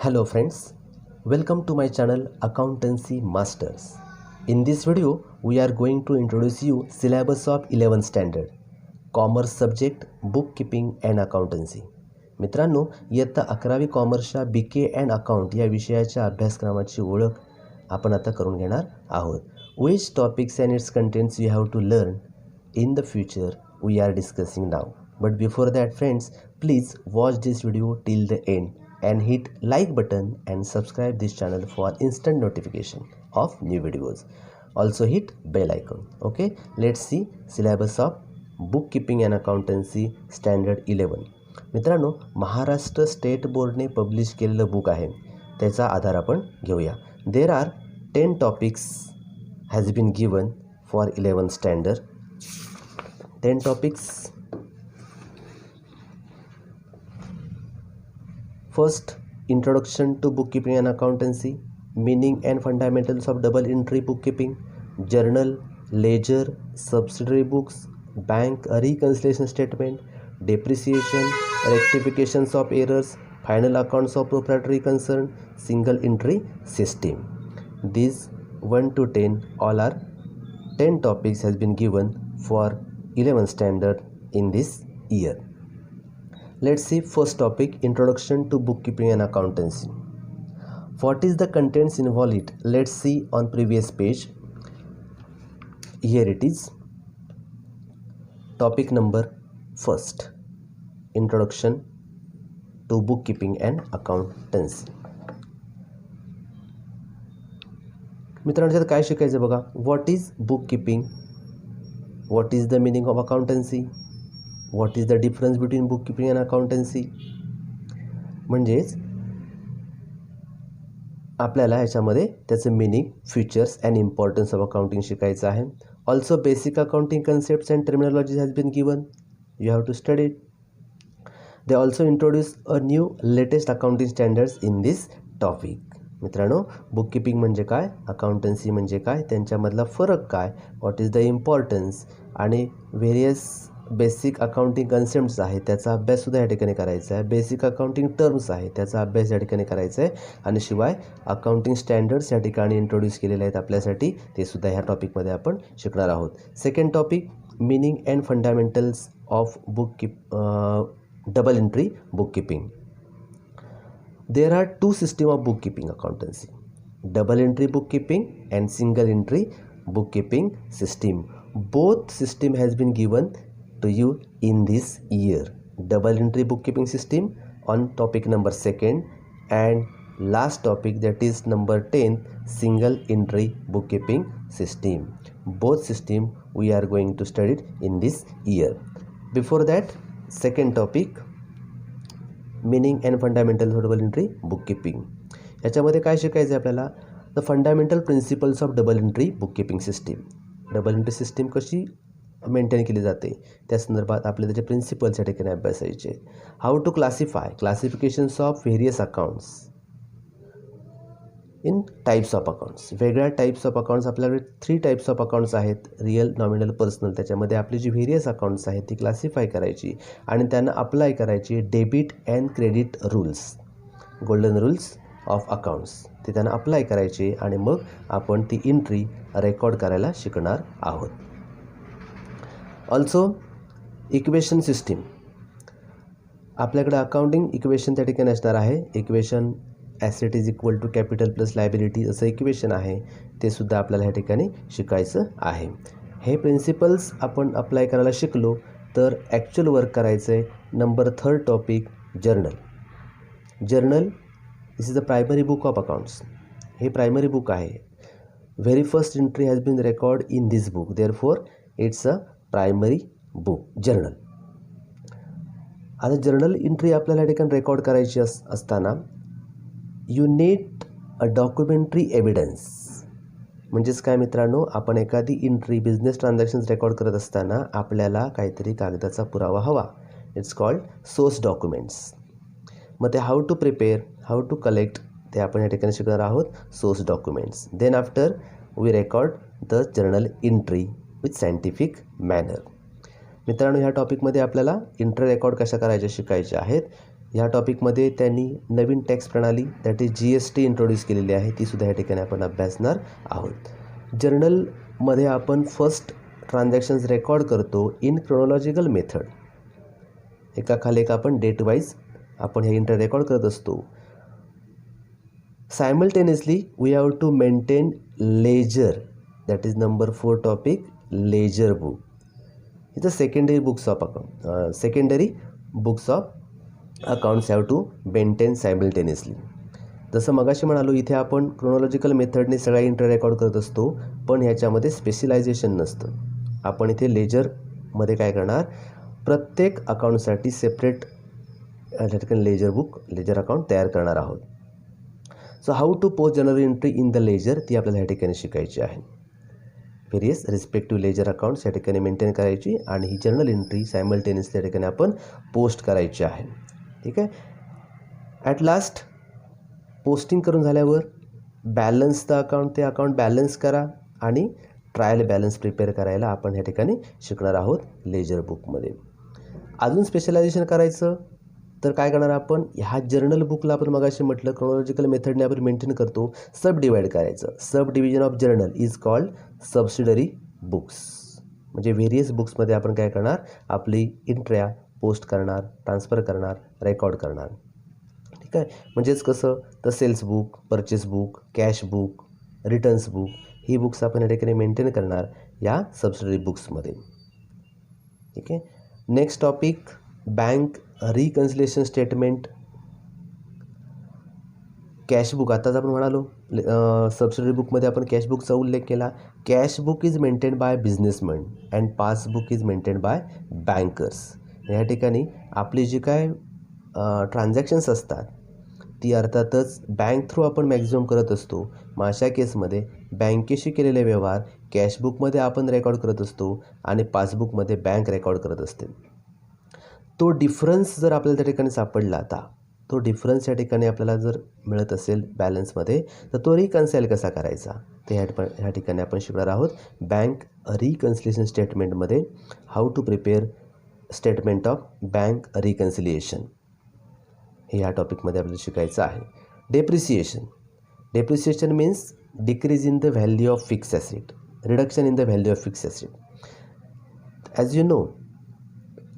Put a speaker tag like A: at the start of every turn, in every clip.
A: Hello friends, welcome to my channel Accountancy Masters. In this video, we are going to introduce you syllabus of 11th standard, Commerce subject, Bookkeeping and Accountancy. मित्रांनो, इयत्ता 11वी कॉमर्सच्या BK and account या विषयाच्या अभ्यासक्रमाची ओळख आपण आता करून घेणार आहोत. Which topics and its contents you have to learn in the future we are discussing now. But before that friends, please watch this video till the end and hit like button and subscribe this channel for instant notification of new videos. Also hit bell icon. Okay, let's see syllabus of bookkeeping and accountancy standard 11. मित्रांनो, Maharashtra state बोर्डने publish केलेलं book आहे, त्याचा आधार आपण घेऊया. There are 10 topics has been given for 11th standard. 10 topics. First, introduction to bookkeeping and accountancy, meaning and fundamentals of double entry bookkeeping, journal, ledger, subsidiary books, bank reconciliation statement, depreciation, rectifications of errors, final accounts of proprietary concern, single entry system. These 1 to 10 all are 10 topics has been given for 11th standard in this year. Let's see first topic, introduction to bookkeeping and accountancy. What is the contents involved? Let's see on previous page. Here it is. Topic number first, introduction to bookkeeping and accountancy. मित्रांनो, त्यात काय शिकायचं बघा. What is bookkeeping? What is the meaning of accountancy? What is the difference between bookkeeping and accountancy? म्हणजेच आपल्याला ह्याच्यामध्ये त्याचं meaning, features and importance of accounting शिकायचं आहे. Also basic accounting concepts and terminology has been given. You have to study it. They also introduce a new latest accounting standards in this topic. मित्रांनो, bookkeeping म्हणजे काय, accountancy म्हणजे काय, त्यांच्यामधला फरक काय, व्हॉट इज द इम्पॉर्टन्स आणि various basic accounting concepts आहे त्याचा अभ्याससुद्धा या ठिकाणी करायचा आहे. बेसिक अकाउंटिंग टर्म्स आहे त्याचा अभ्यास या ठिकाणी करायचा आहे. आणि शिवाय अकाउंटिंग स्टँडर्ड्स या ठिकाणी इंट्रोड्यूस केलेले आहेत आपल्यासाठी, ते सुद्धा ह्या टॉपिकमध्ये आपण शिकणार आहोत. Second topic, meaning and fundamentals of double entry bookkeeping. There are two systems of bookkeeping accountancy, double entry bookkeeping and single entry bookkeeping system. Both system has been given to you in this year. Double entry bookkeeping system on topic number 2nd and last topic, that is number 10, single entry bookkeeping system. Both system we are going to study in this year. Before that, second topic, meaning and fundamentals of double entry bookkeeping. याच्यामध्ये काय शिकायचं आहे आपल्याला, the fundamental principles of double entry bookkeeping system. Double entry system कशी maintain केली जाते त्या संदर्भात आपले त्याचे प्रिन्सिपल्स या ठिकाणी अभ्यासायचे. How to classifications of various accounts in types of accounts. वेगळ्या टाईप्स ऑफ अकाउंट्स, आपल्याकडे 3 टाईप्स ऑफ अकाउंट्स आहेत, रिअल, नॉमिनल, पर्सनल. त्याच्यामध्ये आपली जी व्हेरियस अकाउंट्स आहेत ती क्लासिफाय करायची आणि त्यांना अप्लाय करायची debit and credit rules, golden rules of accounts, ते त्यांना अप्लाय करायचे आणि मग आपण ती एंट्री रेकॉर्ड करायला शिकणार आहोत. Also equation system. आपल्याकडे अकाउंटिंग इक्वेशन त्या ठिकाणी असणार आहे. Equation asset is equal to capital plus liability असं इक्वेशन आहे, ते सुद्धा आपल्याला ह्या ठिकाणी शिकायचं आहे. हे प्रिन्सिपल्स आपण अप्लाय करायला शिकलो तर ॲक्च्युअल वर्क करायचं आहे. Number 3rd topic, journal. Journal this is the primary book of accounts. हे प्रायमरी बुक आहे. Very first entry has been record in this book, therefore it's a primary book, journal. आता journal entry आपल्याला या ठिकाणी record करायची असताना you need a documentary evidence. म्हणजेच काय मित्रांनो, आपण एखादी एंट्री, बिझनेस ट्रान्झॅक्शन्स रेकॉर्ड करत असताना आपल्याला काहीतरी कागदाचा पुरावा हवा. It's called source documents. मग ते how to prepare, how to collect, ते आपण या ठिकाणी शिकणार आहोत, source documents. Then after we record the journal entry with scientific manner. मित्रांनो, ह्या टॉपिकमध्ये आपल्याला एंट्री रेकॉर्ड कशा करायच्या शिकायच्या आहेत. ह्या टॉपिकमध्ये त्यांनी नवीन टॅक्स प्रणाली दॅट इज GST इंट्रोड्यूस केलेली आहे, तीसुद्धा या ठिकाणी आपण अभ्यासणार आहोत. जर्नलमध्ये आपण फर्स्ट ट्रान्झॅक्शन्स रेकॉर्ड करतो इन क्रोनॉलॉजिकल मेथड. एकाखाली एक आपण डेट वाईज आपण हे एंट्री रेकॉर्ड करत असतो. Simultaneously we have to maintain ledger, that is number 4 topic, ledger book. इथं secondary books of accounts have to maintain simultaneously. जसं मगाशी म्हणालो, इथे आपण क्रोनॉलॉजिकल मेथडने सगळ्या एंट्री रेकॉर्ड करत असतो, पण ह्याच्यामध्ये स्पेशलायझेशन नसतं. आपण इथे लेजरमध्ये काय करणार, प्रत्येक अकाउंटसाठी सेपरेट या ठिकाणी लेजर अकाउंट तयार करणार आहोत. So how to post general entry in the ledger, ती आपल्याला ह्या ठिकाणी शिकायची आहे. व्हेरियस रिस्पेक्टिव्ह लेजर अकाउंट्स या ठिकाणी मेंटेन करायची आणि ही जर्नल एंट्री सायमल्टेनियसली या ठिकाणी आपण पोस्ट करायची आहे. ठीक आहे. ॲट लास्ट पोस्टिंग करून झाल्यावर बॅलन्स द अकाउंट, ते अकाउंट बॅलन्स करा आणि ट्रायल बॅलन्स प्रिपेअर करायला आपण ह्या ठिकाणी शिकणार आहोत लेजर बुकमध्ये. अजून स्पेशलायझेशन करायचं तर काय करणार आपण, ह्या जर्नल बुकला आपण मगाशी म्हटलं क्रोनॉलॉजिकल मेथडने आपण मेंटेन करतो, सब डिवाईड करायचं. Sub division of journal is called subsidiary books. म्हणजे व्हेरियस बुक्समध्ये आपण काय करणार, आपली एंट्र्या पोस्ट करणार, ट्रान्सफर करणार, रेकॉर्ड करणार. ठीक आहे. म्हणजेच कसं, तर sales book, purchase book, cash book, returns book, ही बुक्स आपण या ठिकाणी मेंटेन करणार या सबसिडरी बुक्समध्ये. ठीक आहे. Next topic, bank reconciliation statement. Cashbook आताच आपण म्हणालो, सबसिडरी बुकमध्ये आपण कॅशबुकचा उल्लेख केला. Cashbook is maintain by businessman and passbook is maintain by bankers. या ठिकाणी आपली जी काय ट्रान्झॅक्शन्स असतात ती अर्थातच बँक थ्रू आपण मॅक्झिमम करत असतो. मग अशा केसमध्ये बँकेशी केलेले व्यवहार कॅशबुकमध्ये आपण रेकॉर्ड करत असतो आणि पासबुकमध्ये बँक रेकॉर्ड करत असते. तो डिफरन्स जर आपल्याला त्या ठिकाणी सापडला, तो डिफरन्स या ठिकाणी आपल्याला जर मिळत असेल बॅलन्समध्ये, तर तो रिकन्साईल कसा करायचा ते ह्या ठिकाणी आपण शिकणार आहोत. बँक रिकन्सिलेशन स्टेटमेंटमध्ये how to prepare statement of bank reconciliation हे ह्या टॉपिकमध्ये आपल्याला शिकायचं आहे. Depreciation means decrease in the value of fix asset, reduction in the value of fix asset. As you know,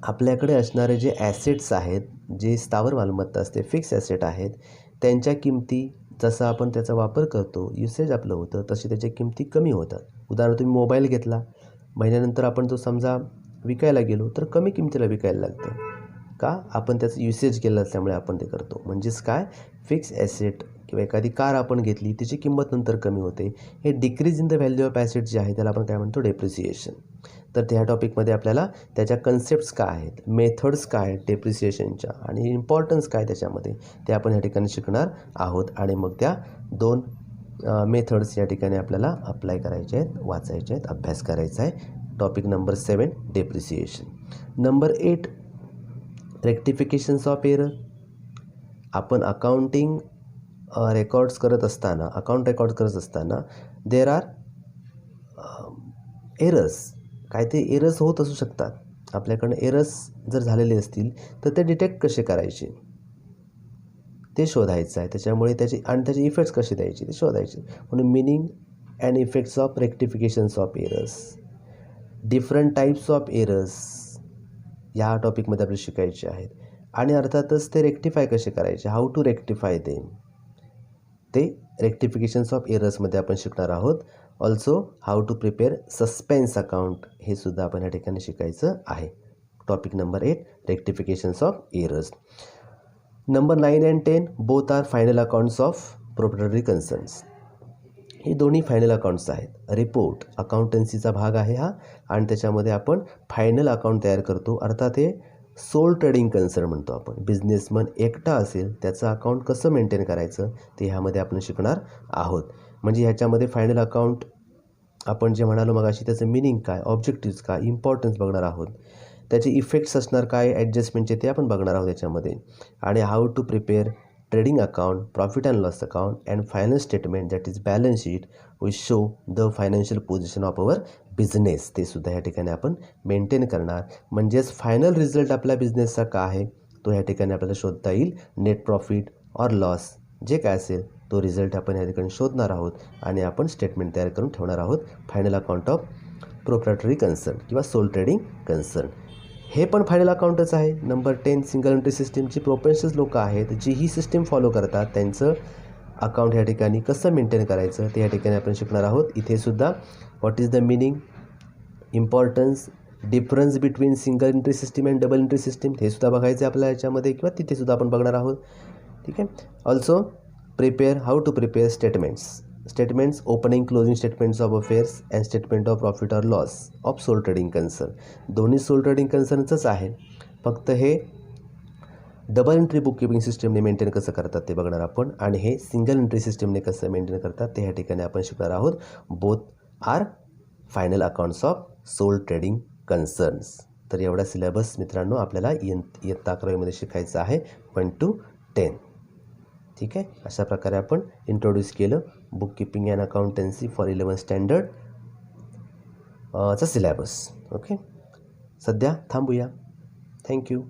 A: आपल्याकडे असणारे जे ॲसेट्स आहेत, जे स्थावर मालमत्ता असते, फिक्स ॲसेट आहेत, त्यांच्या किमती जसं आपण त्याचा वापर करतो, युसेज आपलं होतं, तशी त्याच्या किमती कमी होतात. उदाहरण, तुम्ही मोबाईल घेतला, महिन्यानंतर आपण जो समजा विकायला गेलो तर कमी किमतीला विकायला लागतं. का? आपण त्याचं युसेज केलं असल्यामुळे आपण ते करतो. म्हणजेच काय, फिक्स ॲसेट किंवा एखादी कार आपण घेतली, तिची किंमत नंतर कमी होते. हे decrease in the value of asset जे आहे त्याला आपण काय म्हणतो, डेप्रिसिएशन. तर त्या टॉपिकमध्ये आपल्याला त्याच्या कन्सेप्ट्स काय आहेत, मेथड्स काय आहेत डेप्रिसिएशनच्या आणि इम्पॉर्टन्स काय त्याच्यामध्ये, ते आपण ह्या ठिकाणी शिकणार आहोत. आणि मग त्या 2 मेथड्स या ठिकाणी आपल्याला अप्लाय करायचे आहेत, वाचायचे आहेत, अभ्यास करायचा आहे. Topic number 7 depreciation. Number 8 rectifications of error. आपण अकाउंटिंग रेकॉर्ड्स करत असताना, अकाउंट रेकॉर्ड करत असताना देर आर एरर्स. काय ते एरर्स होत असू शकतात. आपल्याकडनं एरर्स जर झालेले असतील तर ते डिटेक्ट कसे करायचे ते शोधायचं आहे. त्याच्यामुळे त्याचे इफेक्ट्स कसे द्यायचे ते शोधायचे. म्हणून meaning and effects of rectifications of errors, different types of errors या टॉपिकमध्ये आपल्याला शिकायचे आहेत. आणि अर्थातच ते रेक्टिफाय कसे करायचे, हाऊ टू रेक्टिफाय देम, ते रेक्टिफिकेशन्स ऑफ एरर्समध्ये आपण शिकणार आहोत. Also how to prepare suspense account, हे सुद्धा आपण या ठिकाणी शिकायचं आहे. Topic number 8 rectifications of errors. Number 9 and 10 both are final accounts of proprietary concerns. हे दोन्ही फायनल अकाउंट्स आहेत. रिपोर्ट अकाउंटन्सीचा भाग आहे हा, आणि त्याच्यामध्ये आपण फायनल अकाउंट तयार करतो. अर्थात हे सोल ट्रेडिंग कन्सर्न म्हणतो आपण. बिझनेसमन एकटा असेल त्याचं अकाउंट कसं मेंटेन करायचं ते ह्यामध्ये आपण शिकणार आहोत. म्हणजे ह्याच्यामध्ये फायनल अकाउंट आपण जे म्हणालो मगाशी, त्याचं मिनिंग काय, ऑब्जेक्टिव्स काय, इम्पॉर्टन्स बघणार आहोत. त्याचे इफेक्ट्स असणार काय ॲडजस्टमेंटचे ते आपण बघणार आहोत याच्यामध्ये. आणि how to prepare trading account, profit and loss account and final statement that is balance sheet which show the financial position of our business, ते सुद्धा या ठिकाणी आपण मेंटेन करणार. म्हणजेच फायनल रिझल्ट आपल्या बिझनेसचा काय आहे तो ह्या ठिकाणी आपल्याला शोधता येईल. नेट प्रॉफिट ऑर लॉस जे काय असेल तो रिझल्ट आपण ह्या ठिकाणी शोधणार आहोत आणि आपण स्टेटमेंट तयार करून ठेवणार आहोत. Final account of proprietary concern किंवा सोल ट्रेडिंग कन्सर्न हे पण फायनल अकाउंटच आहे. नंबर 10 सिंगल एंट्री सिस्टीमची प्रोफेशनल्स लोक आहेत जी ही सिस्टीम फॉलो करतात. त्यांचं अकाउंट ह्या ठिकाणी कसं मेंटेन करायचं ते ह्या ठिकाणी आपण शिकणार आहोत. इथे सुद्धा what is the meaning, importance, difference between single entry system and double entry system हे सुद्धा बघायचं आहे आपल्याला याच्यामध्ये किंवा तिथे सुद्धा आपण बघणार आहोत. ठीक आहे. Also prepare how to prepare statements opening closing statements of affairs and statement of profit or loss of sole trading concern. दोन्ही सोल ट्रेडिंग कन्सर्नचंच आहे, फक्त हे डबल एंट्री बुक किपिंग सिस्टमने मेंटेन कसं करतात ते बघणार आपण आणि हे सिंगल एंट्री सिस्टमने कसं मेंटेन करतात ते ह्या ठिकाणी आपण शिकणार आहोत. Both are final accounts of sole trading concerns. तर एवढा सिलेबस मित्रांनो आपल्याला इयत्ता 11वीमध्ये शिकायचं आहे 1 to 10. ठीक आहे. अशा प्रकारे आपण इंट्रोड्यूस केलं book keeping and accountancy for 11th standard चा सिलेबस. ओके. सध्या थांबूया. थँक्यू.